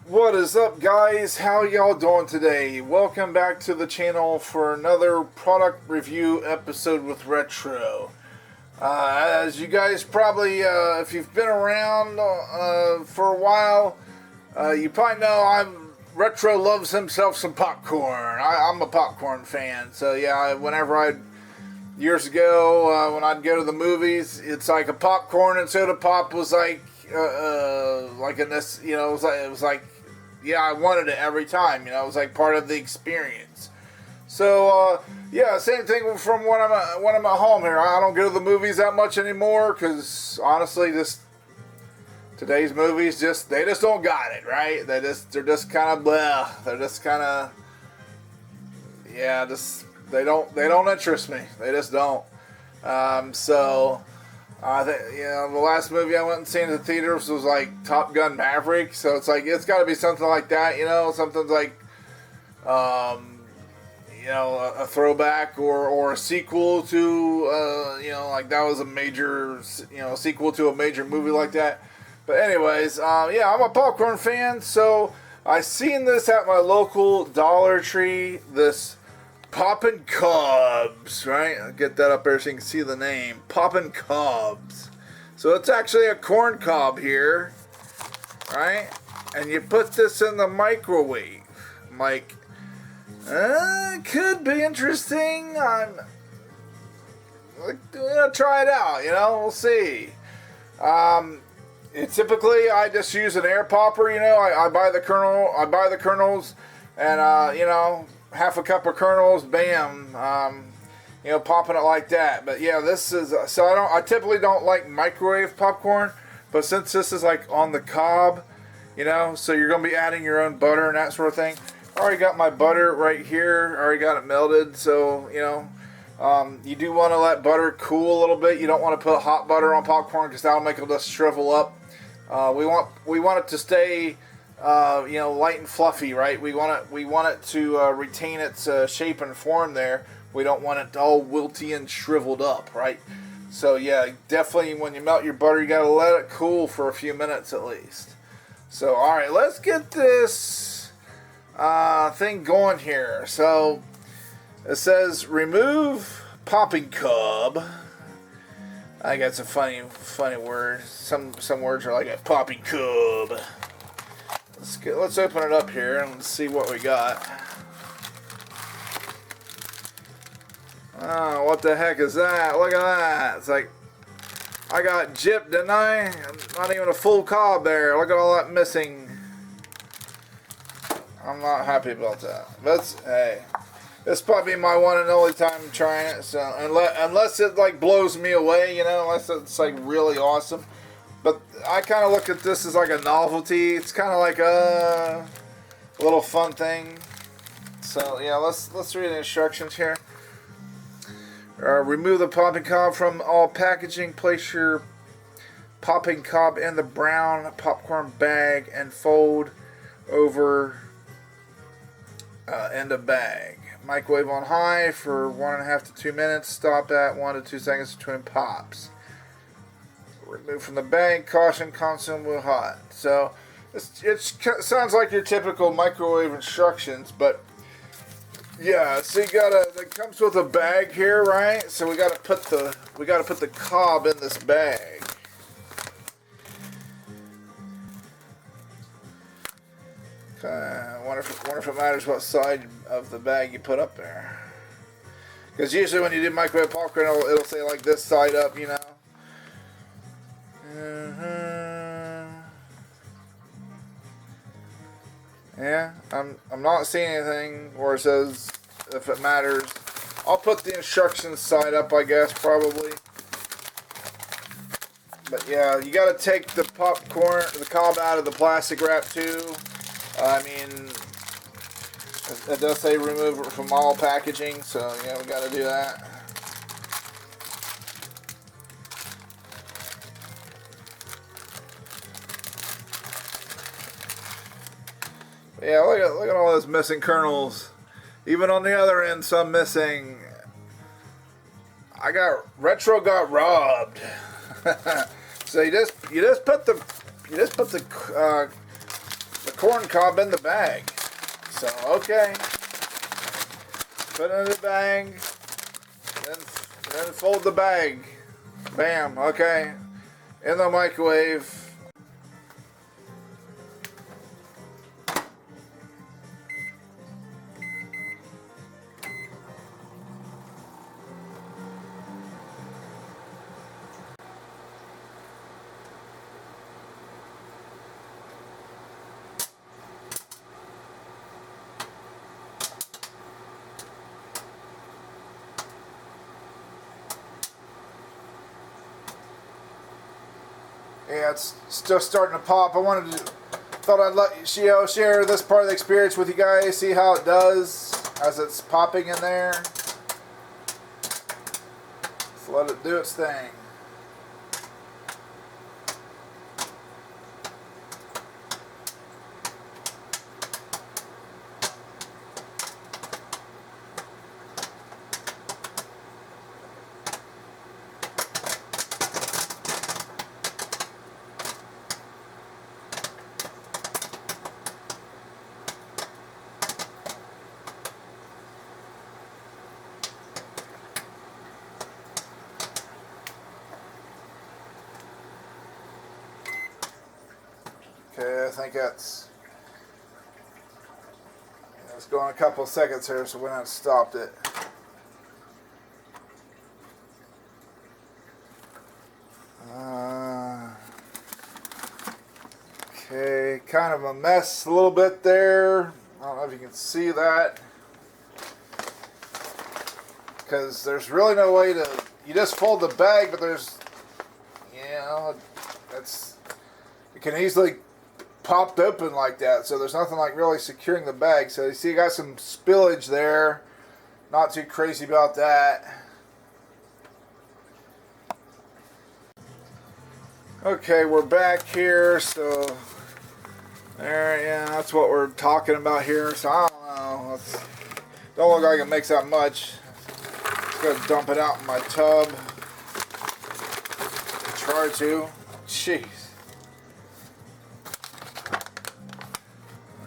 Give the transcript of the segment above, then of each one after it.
What is up, guys? How y'all doing today? Welcome back to the channel for another product review episode with Retro. As you guys probably, if you've been around for a while, you probably know Retro loves himself some popcorn. I'm a popcorn fan, so yeah, years ago, when I'd go to the movies, it's like a popcorn and soda pop was like in this, it was like, yeah, I wanted it every time, it was like part of the experience. So, yeah, same thing from when I'm at home here. I don't go to the movies that much anymore, because honestly, today's movies they just don't got it, right? They're just kind of blah. They're just kind of, yeah, they don't interest me. They just don't. The last movie I went and seen in the theaters was like Top Gun Maverick. So it's like, it's got to be something like that, something like, a throwback or a sequel to, like that was a major, sequel to a major movie like that. But anyways, I'm a popcorn fan, so I seen this at my local Dollar Tree, this Poppin' Cobs, right? I'll get that up there so you can see the name. Poppin' Cobs. So it's actually a corn cob here, right? And you put this in the microwave. Like, could be interesting. I'm gonna try it out, we'll see. Typically I just use an air popper, I buy the kernels, and half a cup of kernels, bam, popping it like that. But yeah, this is, so I typically don't like microwave popcorn, but since this is like on the cob, so you're going to be adding your own butter and that sort of thing. I already got my butter right here, already got it melted, so, you do want to let butter cool a little bit. You don't want to put hot butter on popcorn because that'll make it just shrivel up. We want it to stay light and fluffy, right? We want it to retain its shape and form there. We don't want it all wilty and shriveled up, right? So yeah, definitely when you melt your butter, you gotta let it cool for a few minutes at least. So all right, let's get this thing going here. So it says remove popping cob. I think that's a funny word. Some words are like a popping cob. Let's open it up here and let's see what we got. Oh, what the heck is that? Look at that. It's like, I got gypped, didn't I? Not even a full cob there. Look at all that missing. I'm not happy about that. But hey, this is probably my one and only time trying it. So unless it like blows me away, unless it's like really awesome. But I kind of look at this as like a novelty. It's kind of like a little fun thing. So yeah, let's read the instructions here. Remove the popping cob from all packaging. Place your popping cob in the brown popcorn bag and fold over end of bag. Microwave on high for 1.5 to 2 minutes. Stop at 1 to 2 seconds between pops. Remove from the bag. Caution, consume while hot. So it sounds like your typical microwave instructions, but yeah. So it comes with a bag here, right? So we gotta put the cob in this bag. I wonder if it matters what side of the bag you put up there. Because usually when you do microwave popcorn, it'll say like this side up, Yeah, I'm not seeing anything where it says if it matters. I'll put the instructions side up, I guess, probably. But yeah, you gotta take the cob out of the plastic wrap too. I mean, it does say remove it from all packaging, so yeah, we gotta do that. Yeah, look at all those missing kernels. Even on the other end, some missing. Retro got robbed. So you just put the the corn cob in the bag. So, okay. Put it in the bag. Then fold the bag. Bam. Okay. In the microwave. Yeah, it's just starting to pop. Thought I'd let you share this part of the experience with you guys, see how it does as it's popping in there. Just let it do its thing. Okay, I think it's going a couple of seconds here, so we haven't stopped it. Okay, kind of a mess a little bit there. I don't know if you can see that, because there's really no way to, you just fold the bag, but there's, it can easily popped open like that, so there's nothing like really securing the bag. So you see you got some spillage there, not too crazy about that. Okay, we're back here, so there, yeah, that's what we're talking about here. So I don't know, don't look like it makes that much. Just gonna dump it out in my tub. Try to. Jeez.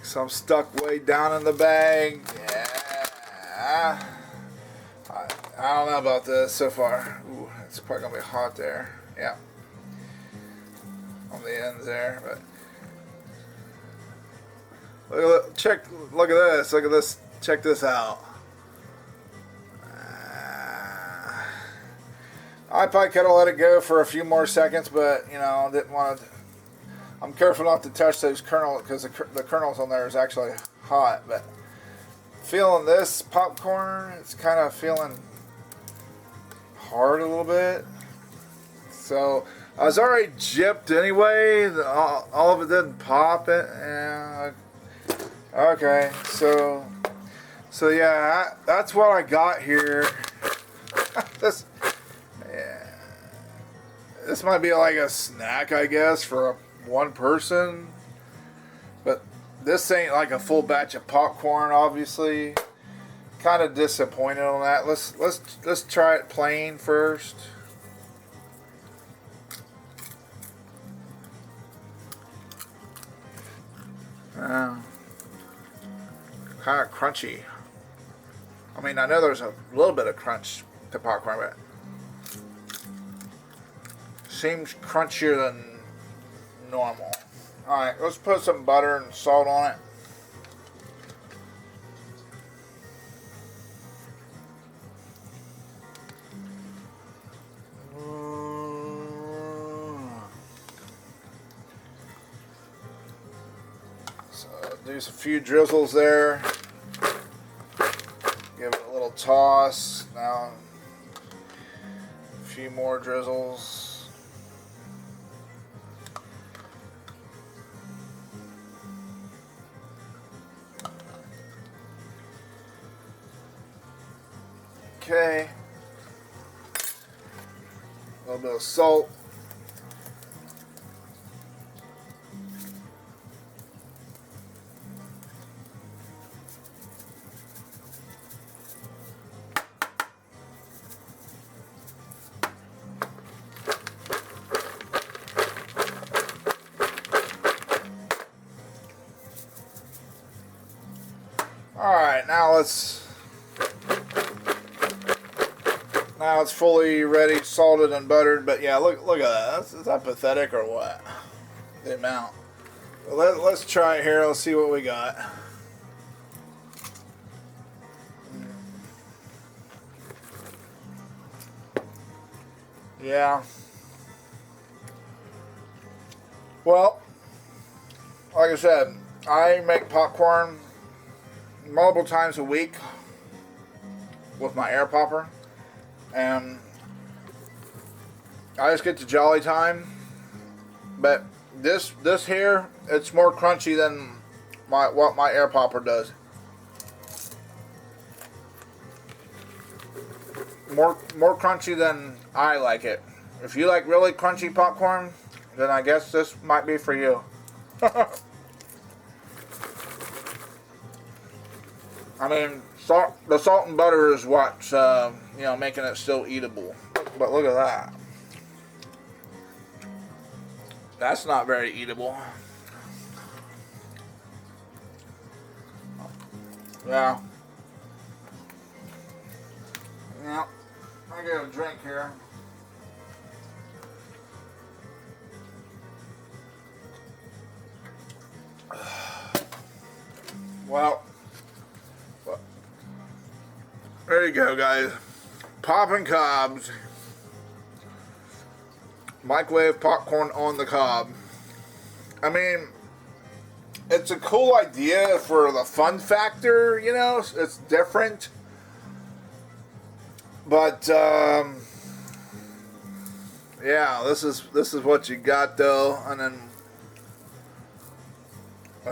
So I'm stuck way down in the bag. Yeah. I don't know about this so far. Ooh, it's probably gonna be hot there. Yeah. On the ends there, but look at this. Look at this. Check this out. I probably could have let it go for a few more seconds, but didn't want to. I'm careful not to touch those kernels because the kernels on there is actually hot. But feeling this popcorn, it's kind of feeling hard a little bit. So I was already gypped anyway. All of it didn't pop it. Yeah. Okay. So yeah, that's what I got here. This might be like a snack, I guess, for one person, but this ain't like a full batch of popcorn, obviously. Kind of disappointed on that. Let's try it plain first. Kind of crunchy. I mean, I know there's a little bit of crunch to popcorn, but seems crunchier than normal. Alright, let's put some butter and salt on it. So do a few drizzles there. Give it a little toss. Now a few more drizzles. Okay, a little bit of salt. Alright, now it's fully ready, salted and buttered. But yeah, look at that. Is that pathetic or what? The amount. Let's try it here. Let's see what we got. Yeah. Well, like I said, I make popcorn multiple times a week with my air popper, and I just get to Jolly Time. But this here, it's more crunchy than what my air popper does. More crunchy than I like it. If you like really crunchy popcorn, then I guess this might be for you. I mean, the salt and butter is what's making it still eatable. But look at that. That's not very eatable. Yeah. Yeah. I get a drink here. Well, there you go, guys. Poppin' Cobs. Microwave popcorn on the cob. I mean, it's a cool idea for the fun factor, you know. It's different. But yeah, this is what you got though, and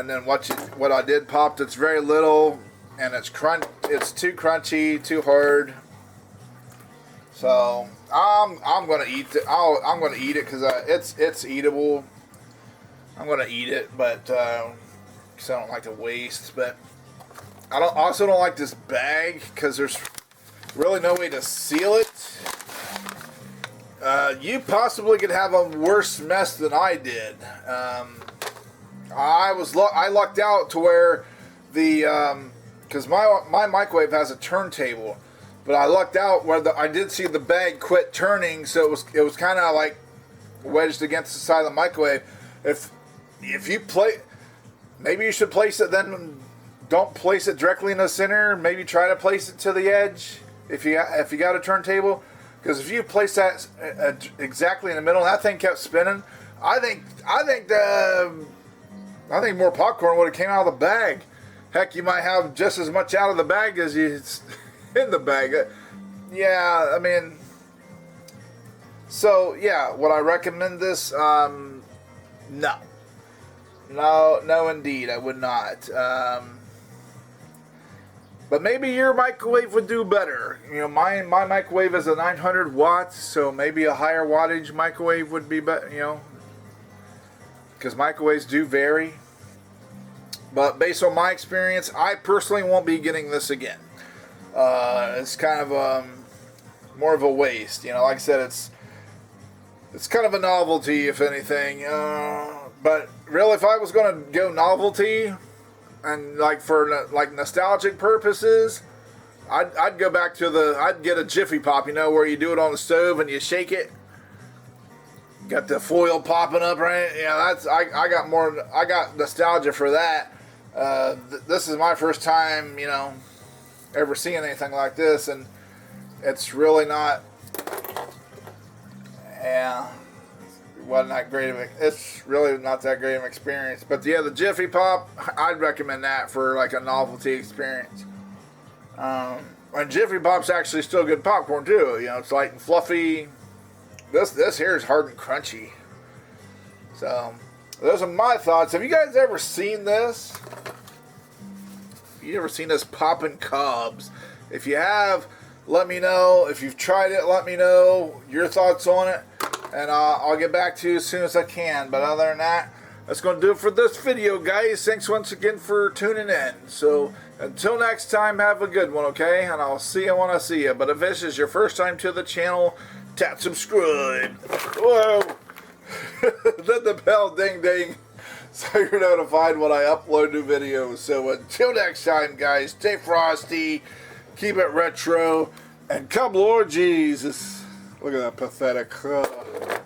then what I did popped. It's very little, and it's too crunchy, too hard. So I'm gonna eat it. I'm gonna eat it because it's eatable. I'm gonna eat it, but because I don't like to waste. But I also don't like this bag because there's really no way to seal it. You possibly could have a worse mess than I did. I lucked out to where because my microwave has a turntable, but I lucked out where I did see the bag quit turning, so it was kind of like wedged against the side of the microwave. If you maybe you should place it, then don't place it directly in the center. Maybe try to place it to the edge if you got a turntable, because if you place that exactly in the middle and that thing kept spinning, I think more popcorn would have came out of the bag. Heck, you might have just as much out of the bag as you in the bag. Yeah, I mean, so yeah, would I recommend this? No, indeed, I would not. But maybe your microwave would do better. You know, my microwave is a 900 watts, so maybe a higher wattage microwave would be better. You know, because microwaves do vary. But based on my experience, I personally won't be getting this again. It's kind of more of a waste. You know, like I said, it's kind of a novelty, if anything. But really, if I was going to go novelty and like for like nostalgic purposes, I'd go back to I'd get a Jiffy Pop. You know, where you do it on the stove and you shake it. Got the foil popping up, right? Yeah, I got nostalgia for that. This is my first time, you know, ever seeing anything like this, and it's really not. Yeah, wasn't that great of it's really not that great of an experience. But yeah, the Jiffy Pop, I'd recommend that for like a novelty experience. And Jiffy Pop's actually still good popcorn too. You know, it's light and fluffy. This here is hard and crunchy. So those are my thoughts. Have you guys ever seen this? Have you ever seen this Poppin' Cobs? If you have, let me know. If you've tried it, let me know your thoughts on it, and I'll get back to you as soon as I can. But other than that, that's going to do it for this video, guys. Thanks once again for tuning in. So until next time, have a good one, okay? And I'll see you when I see you. But if this is your first time to the channel, tap subscribe. Whoa. Let the bell ding ding. so you're notified when I upload new videos. So until next time, guys, stay frosty, keep it retro, and come Lord Jesus. Look at that pathetic.